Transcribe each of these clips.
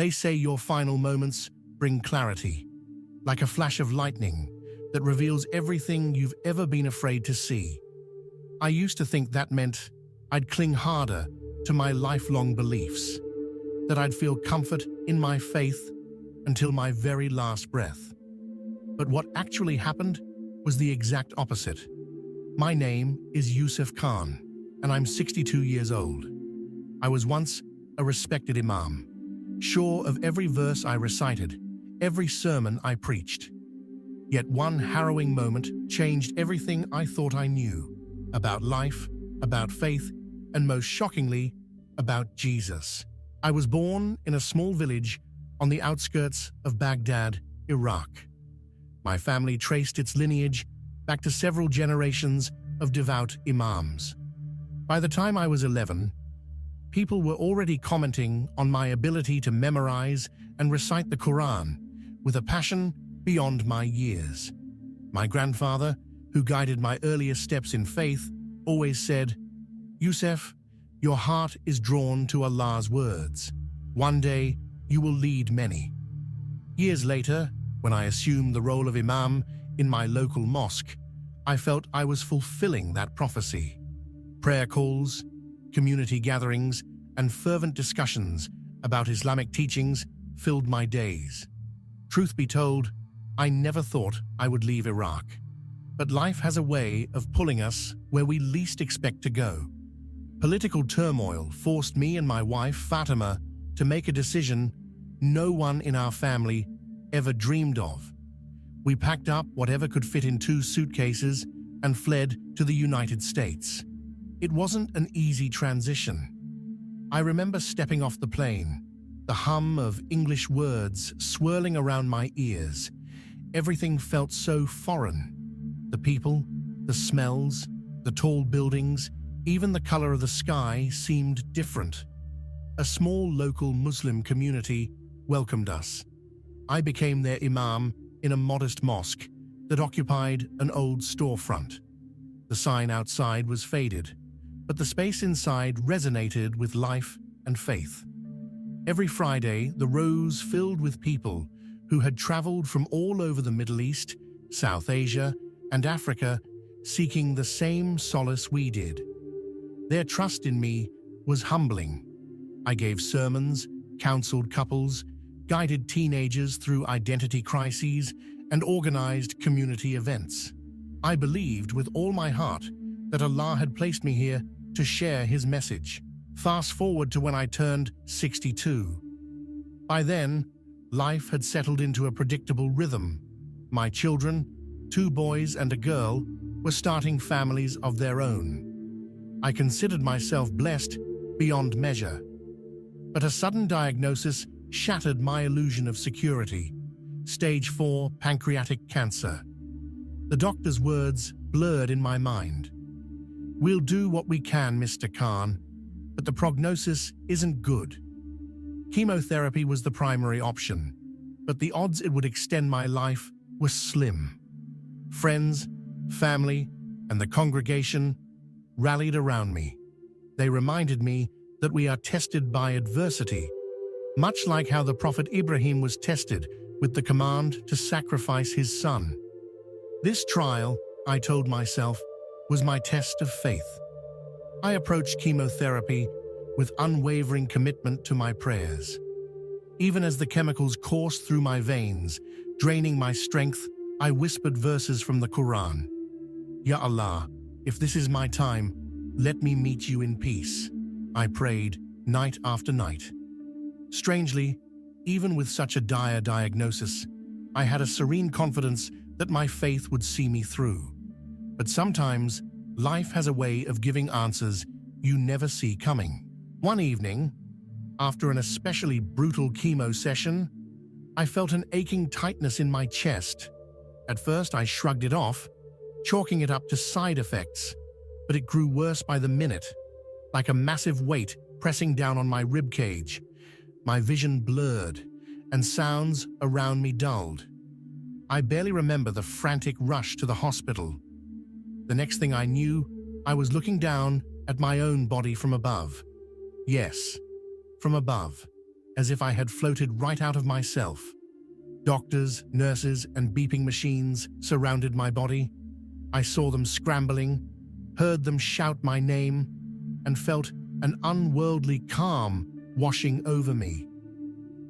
They say your final moments bring clarity, like a flash of lightning that reveals everything you've ever been afraid to see. I used to think that meant I'd cling harder to my lifelong beliefs, that I'd feel comfort in my faith until my very last breath. But what actually happened was the exact opposite. My name is Yusuf Khan, and I'm 62 years old. I was once a respected Imam, sure of every verse I recited, every sermon I preached. Yet one harrowing moment changed everything I thought I knew about life, about faith, and most shockingly, about Jesus. I was born in a small village on the outskirts of Baghdad, Iraq. My family traced its lineage back to several generations of devout Imams. By the time I was 11, people were already commenting on my ability to memorize and recite the Quran with a passion beyond my years. My grandfather, who guided my earliest steps in faith, always said, "Yusuf, your heart is drawn to Allah's words. One day, you will lead many." Years later, when I assumed the role of Imam in my local mosque, I felt I was fulfilling that prophecy. Prayer calls, community gatherings, and fervent discussions about Islamic teachings filled my days. Truth be told, I never thought I would leave Iraq. But life has a way of pulling us where we least expect to go. Political turmoil forced me and my wife, Fatima, to make a decision no one in our family ever dreamed of. We packed up whatever could fit in 2 suitcases and fled to the United States. It wasn't an easy transition. I remember stepping off the plane, the hum of English words swirling around my ears. Everything felt so foreign. The people, the smells, the tall buildings, even the color of the sky seemed different. A small local Muslim community welcomed us. I became their imam in a modest mosque that occupied an old storefront. The sign outside was faded, but the space inside resonated with life and faith. Every Friday, the rows filled with people who had traveled from all over the Middle East, South Asia, and Africa, seeking the same solace we did. Their trust in me was humbling. I gave sermons, counseled couples, guided teenagers through identity crises, and organized community events. I believed with all my heart that Allah had placed me here to share His message. Fast forward to when I turned 62. By then, life had settled into a predictable rhythm. My children, 2 boys and a girl, were starting families of their own. I considered myself blessed beyond measure. But a sudden diagnosis shattered my illusion of security. Stage 4 pancreatic cancer. The doctor's words blurred in my mind. "We'll do what we can, Mr. Khan, but the prognosis isn't good." Chemotherapy was the primary option, but the odds it would extend my life were slim. Friends, family, and the congregation rallied around me. They reminded me that we are tested by adversity, much like how the Prophet Ibrahim was tested with the command to sacrifice his son. This trial, I told myself, was my test of faith. I approached chemotherapy with unwavering commitment to my prayers. Even as the chemicals coursed through my veins, draining my strength, I whispered verses from the Quran. "Ya Allah, if this is my time, let me meet you in peace," I prayed night after night. Strangely, even with such a dire diagnosis, I had a serene confidence that my faith would see me through. But sometimes, life has a way of giving answers you never see coming. One evening, after an especially brutal chemo session, I felt an aching tightness in my chest. At first, I shrugged it off, chalking it up to side effects, but it grew worse by the minute, like a massive weight pressing down on my ribcage. My vision blurred, and sounds around me dulled. I barely remember the frantic rush to the hospital. The next thing I knew, I was looking down at my own body from above. Yes, from above. as if I had floated right out of myself. Doctors, nurses, and beeping machines surrounded my body. I saw them scrambling, heard them shout my name, and felt an unworldly calm washing over me.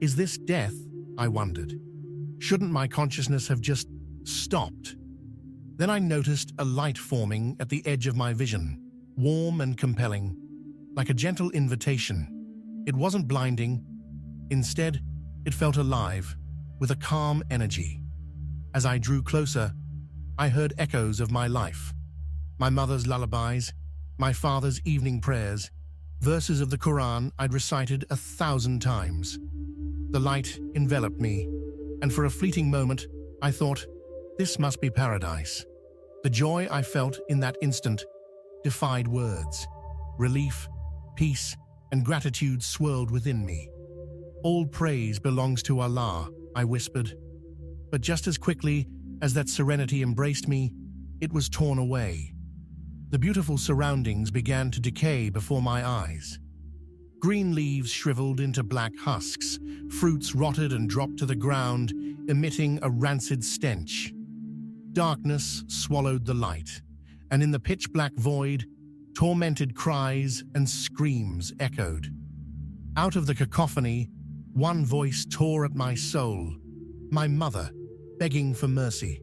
Is this death? I wondered. Shouldn't my consciousness have just stopped? Then I noticed a light forming at the edge of my vision, warm and compelling, like a gentle invitation. It wasn't blinding. Instead, it felt alive, with a calm energy. As I drew closer, I heard echoes of my life. My mother's lullabies, my father's evening prayers, verses of the Quran I'd recited 1,000 times. The light enveloped me, and for a fleeting moment, I thought, this must be paradise. The joy I felt in that instant defied words. Relief, peace, and gratitude swirled within me. All praise belongs to Allah, I whispered. But just as quickly as that serenity embraced me, it was torn away. The beautiful surroundings began to decay before my eyes. Green leaves shriveled into black husks, fruits rotted and dropped to the ground, emitting a rancid stench. Darkness swallowed the light, and in the pitch-black void, tormented cries and screams echoed. Out of the cacophony, one voice tore at my soul, my mother, begging for mercy.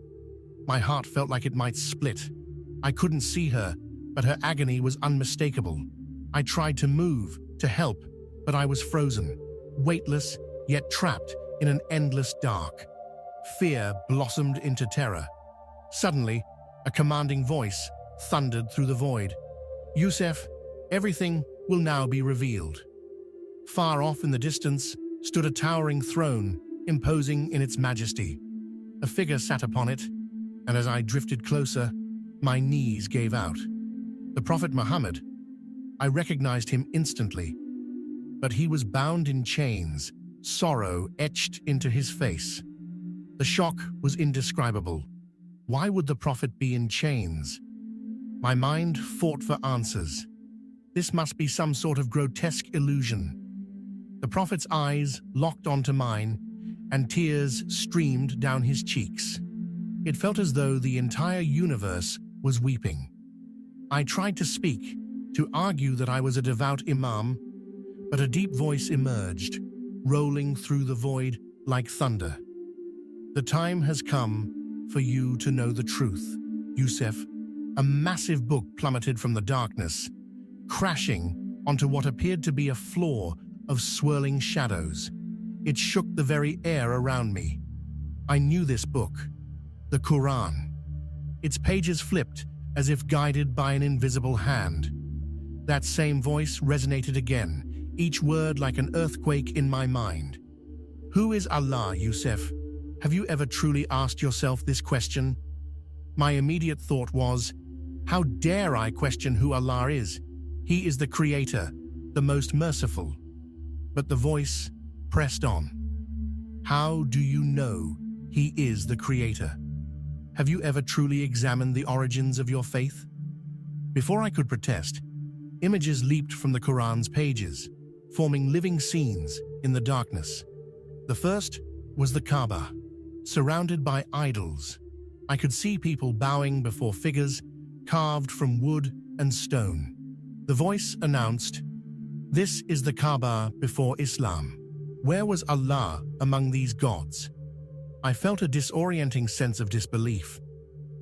My heart felt like it might split. I couldn't see her, but her agony was unmistakable. I tried to move, to help, but I was frozen, weightless, yet trapped in an endless dark. Fear blossomed into terror. Suddenly, a commanding voice thundered through the void. "Yusuf, everything will now be revealed." Far off in the distance stood a towering throne, imposing in its majesty. A figure sat upon it, and as I drifted closer, my knees gave out. The Prophet Muhammad. I recognized him instantly, but he was bound in chains, sorrow etched into his face. The shock was indescribable. Why would the Prophet be in chains? My mind fought for answers. This must be some sort of grotesque illusion. The Prophet's eyes locked onto mine, and tears streamed down his cheeks. It felt as though the entire universe was weeping. I tried to speak, to argue that I was a devout Imaam, but a deep voice emerged, rolling through the void like thunder. "The time has come for you to know the truth, Yusuf." A massive book plummeted from the darkness, crashing onto what appeared to be a floor of swirling shadows. It shook the very air around me. I knew this book, the Quran. Its pages flipped as if guided by an invisible hand. That same voice resonated again, each word like an earthquake in my mind. Who is Allah, Yusuf? Have you ever truly asked yourself this question? My immediate thought was, how dare I question who Allah is? He is the Creator, the most merciful. But the voice pressed on. How do you know He is the Creator? Have you ever truly examined the origins of your faith? Before I could protest, images leaped from the Quran's pages, forming living scenes in the darkness. The first was the Kaaba, surrounded by idols. I could see people bowing before figures carved from wood and stone. The voice announced, "This is the Kaaba before Islam. Where was Allah among these gods?" I felt a disorienting sense of disbelief.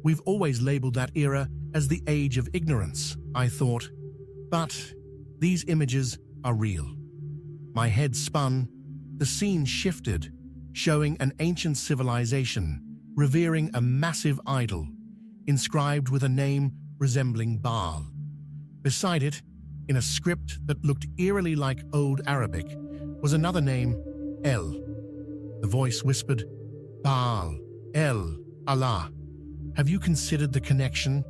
We've always labeled that era as the age of ignorance, I thought. But these images are real. My head spun, the scene shifted, showing an ancient civilization revering a massive idol, inscribed with a name resembling Baal. Beside it, in a script that looked eerily like Old Arabic, was another name, El. The voice whispered, "Baal, El, Allah. Have you considered the connection?"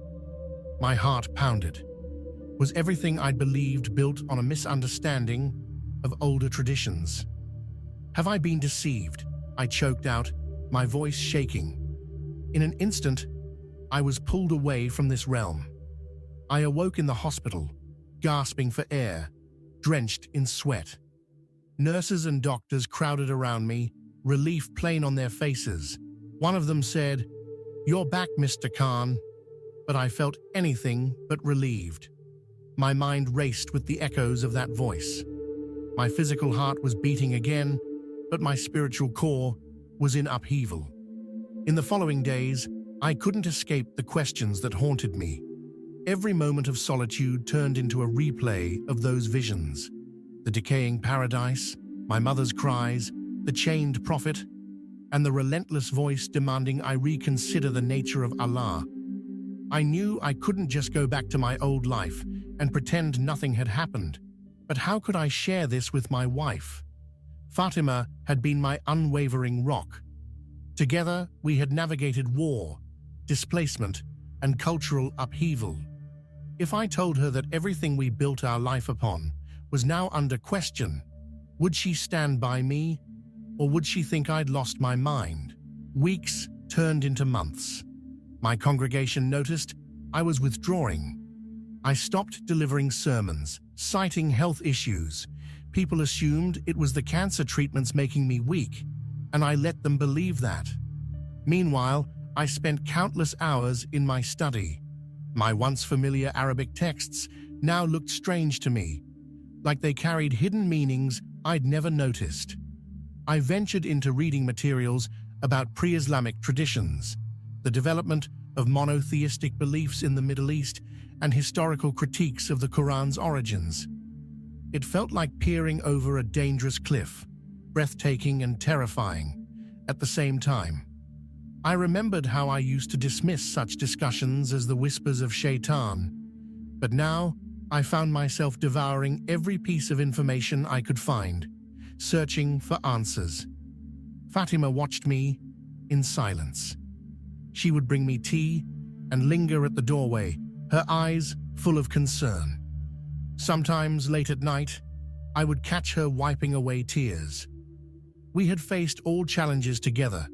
My heart pounded. Was everything I'd believed built on a misunderstanding of older traditions? Have I been deceived? I choked out, my voice shaking. In an instant, I was pulled away from this realm. I awoke in the hospital, gasping for air, drenched in sweat. Nurses and doctors crowded around me, relief plain on their faces. One of them said, "You're back, Mr. Khan," but I felt anything but relieved. My mind raced with the echoes of that voice. My physical heart was beating again, but my spiritual core was in upheaval. In the following days, I couldn't escape the questions that haunted me. Every moment of solitude turned into a replay of those visions. The decaying paradise, my mother's cries, the chained prophet, and the relentless voice demanding I reconsider the nature of Allah. I knew I couldn't just go back to my old life and pretend nothing had happened. But how could I share this with my wife? Fatima had been my unwavering rock. Together, we had navigated war, displacement, and cultural upheaval. If I told her that everything we built our life upon was now under question, would she stand by me, or would she think I'd lost my mind? Weeks turned into months. My congregation noticed I was withdrawing. I stopped delivering sermons, citing health issues. People assumed it was the cancer treatments making me weak, and I let them believe that. Meanwhile, I spent countless hours in my study. My once familiar Arabic texts now looked strange to me, like they carried hidden meanings I'd never noticed. I ventured into reading materials about pre-Islamic traditions, the development of monotheistic beliefs in the Middle East, and historical critiques of the Quran's origins. It felt like peering over a dangerous cliff, breathtaking and terrifying at the same time. I remembered how I used to dismiss such discussions as the whispers of shaitan, but now I found myself devouring every piece of information I could find, searching for answers. Fatima watched me in silence. She would bring me tea and linger at the doorway, her eyes full of concern. Sometimes late at night, I would catch her wiping away tears. We had faced all challenges together.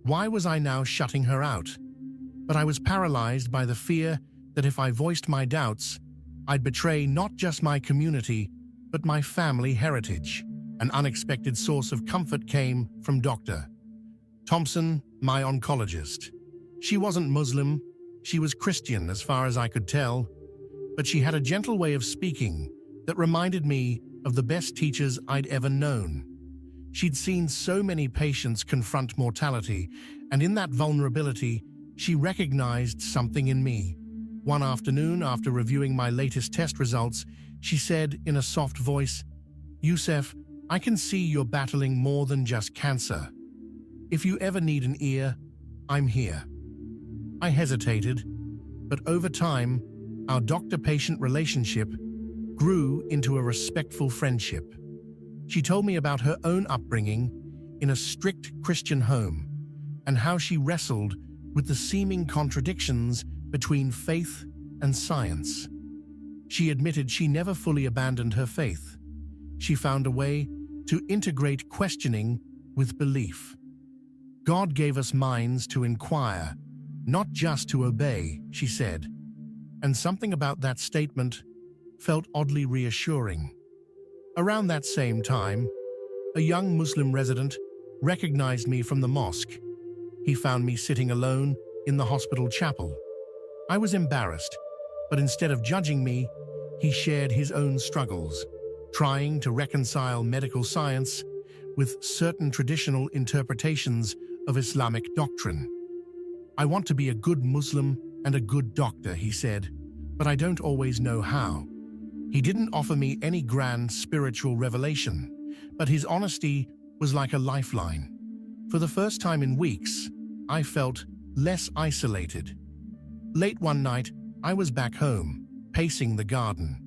Why was I now shutting her out? But I was paralyzed by the fear that if I voiced my doubts, I'd betray not just my community, but my family heritage. An unexpected source of comfort came from Dr. Thompson, my oncologist. She wasn't Muslim, she was Christian as far as I could tell, but she had a gentle way of speaking that reminded me of the best teachers I'd ever known. She'd seen so many patients confront mortality, and in that vulnerability, she recognized something in me. One afternoon, after reviewing my latest test results, she said in a soft voice, "Youssef, I can see you're battling more than just cancer. If you ever need an ear, I'm here." I hesitated, but over time, our doctor-patient relationship grew into a respectful friendship. She told me about her own upbringing in a strict Christian home and how she wrestled with the seeming contradictions between faith and science. She admitted she never fully abandoned her faith. She found a way to integrate questioning with belief. God gave us minds to inquire, not just to obey, she said. And something about that statement felt oddly reassuring. Around that same time, a young Muslim resident recognized me from the mosque. He found me sitting alone in the hospital chapel. I was embarrassed, but instead of judging me, he shared his own struggles, trying to reconcile medical science with certain traditional interpretations of Islamic doctrine. "I want to be a good Muslim and a good doctor," he said, "but I don't always know how." He didn't offer me any grand spiritual revelation, but his honesty was like a lifeline. For the first time in weeks, I felt less isolated. Late one night, I was back home, pacing the garden.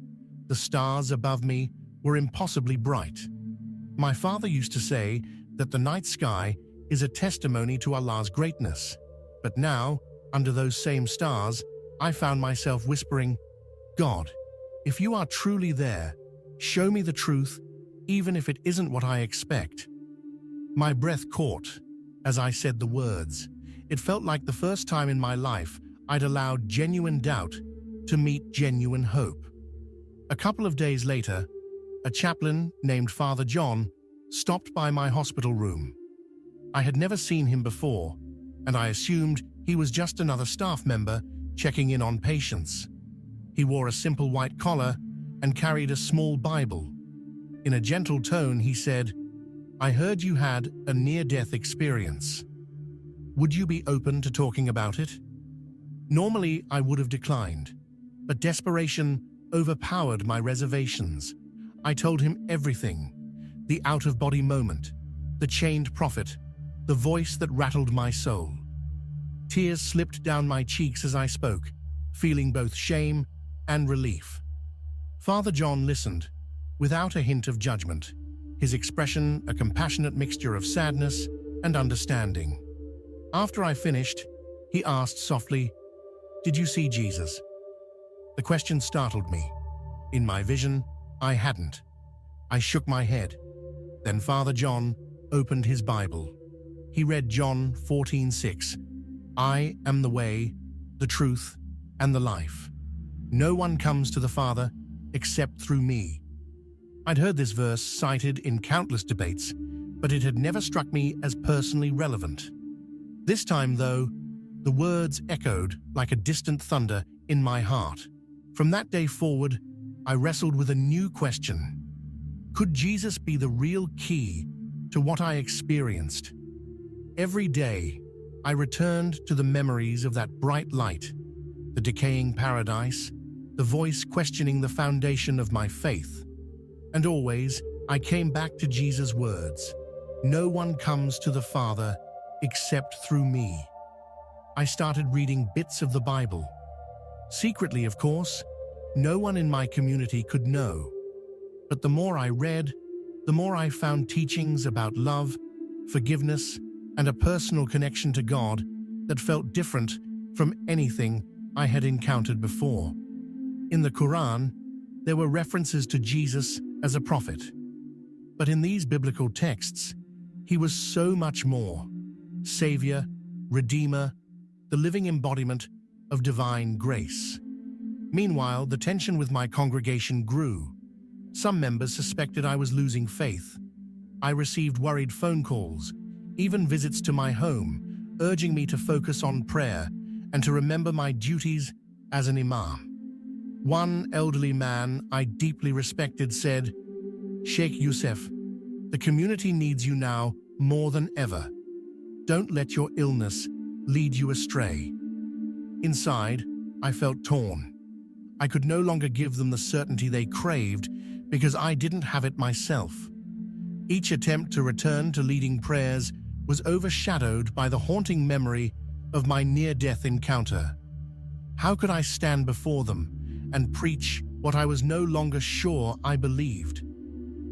The stars above me were impossibly bright. My father used to say that the night sky is a testimony to Allah's greatness. But now, under those same stars, I found myself whispering, "God, if you are truly there, show me the truth, even if it isn't what I expect." My breath caught as I said the words. It felt like the first time in my life I'd allowed genuine doubt to meet genuine hope. A couple of days later, a chaplain named Father John stopped by my hospital room. I had never seen him before, and I assumed he was just another staff member checking in on patients. He wore a simple white collar and carried a small Bible. In a gentle tone, he said, "I heard you had a near-death experience. Would you be open to talking about it?" Normally, I would have declined, but desperation overpowered my reservations. I told him everything: the out-of-body moment, the chained prophet, the voice that rattled my soul. Tears slipped down my cheeks as I spoke, feeling both shame and relief. Father John listened, without a hint of judgment, his expression a compassionate mixture of sadness and understanding. After I finished, he asked softly, "Did you see Jesus?" The question startled me. In my vision, I hadn't. I shook my head. Then Father John opened his Bible. He read John 14:6. "I am the way, the truth, and the life. No one comes to the Father except through me." I'd heard this verse cited in countless debates, but it had never struck me as personally relevant. This time, though, the words echoed like a distant thunder in my heart. From that day forward, I wrestled with a new question. Could Jesus be the real key to what I experienced? Every day, I returned to the memories of that bright light, the decaying paradise, the voice questioning the foundation of my faith. And always, I came back to Jesus' words, "No one comes to the Father except through me." I started reading bits of the Bible. Secretly, of course, no one in my community could know. But the more I read, the more I found teachings about love, forgiveness, and a personal connection to God that felt different from anything I had encountered before. In the Quran, there were references to Jesus as a prophet. But in these biblical texts, he was so much more: Savior, Redeemer, the living embodiment of divine grace. Meanwhile, the tension with my congregation grew. Some members suspected I was losing faith. I received worried phone calls, even visits to my home, urging me to focus on prayer and to remember my duties as an Imaam. One elderly man I deeply respected said, "Sheikh Youssef, the community needs you now more than ever. Don't let your illness lead you astray." Inside, I felt torn. I could no longer give them the certainty they craved because I didn't have it myself. Each attempt to return to leading prayers was overshadowed by the haunting memory of my near-death encounter. How could I stand before them and preach what I was no longer sure I believed?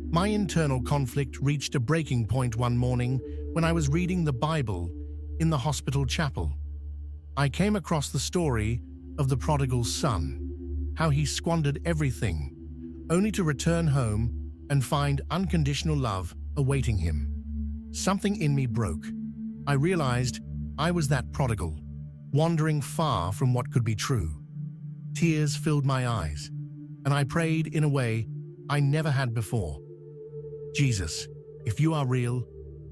My internal conflict reached a breaking point one morning when I was reading the Bible in the hospital chapel. I came across the story of the prodigal son, how he squandered everything, only to return home and find unconditional love awaiting him. Something in me broke. I realized I was that prodigal, wandering far from what could be true. Tears filled my eyes, and I prayed in a way I never had before. "Jesus, if you are real,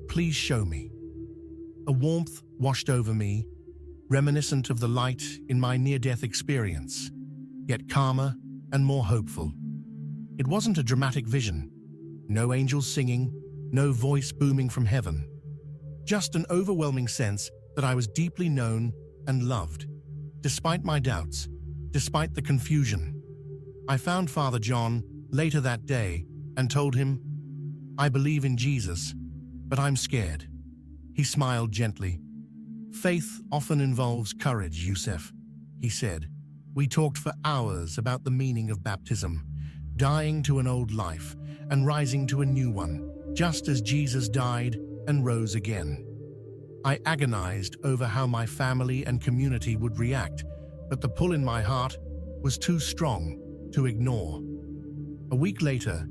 please show me." A warmth washed over me, reminiscent of the light in my near-death experience, yet calmer and more hopeful. It wasn't a dramatic vision. No angels singing, no voice booming from heaven. Just an overwhelming sense that I was deeply known and loved. Despite my doubts, despite the confusion, I found Father John later that day and told him, "I believe in Jesus, but I'm scared." He smiled gently. "Faith often involves courage, Youssef," he said. We talked for hours about the meaning of baptism, dying to an old life and rising to a new one, just as Jesus died and rose again. I agonized over how my family and community would react, but the pull in my heart was too strong to ignore. A week later,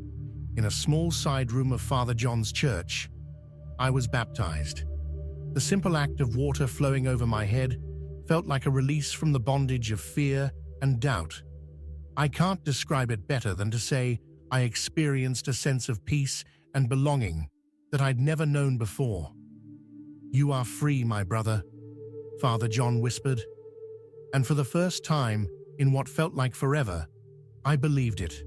in a small side room of Father John's church, I was baptized. The simple act of water flowing over my head felt like a release from the bondage of fear and doubt. I can't describe it better than to say I experienced a sense of peace and belonging that I'd never known before. "You are free, my brother," Father John whispered. And for the first time, in what felt like forever, I believed it.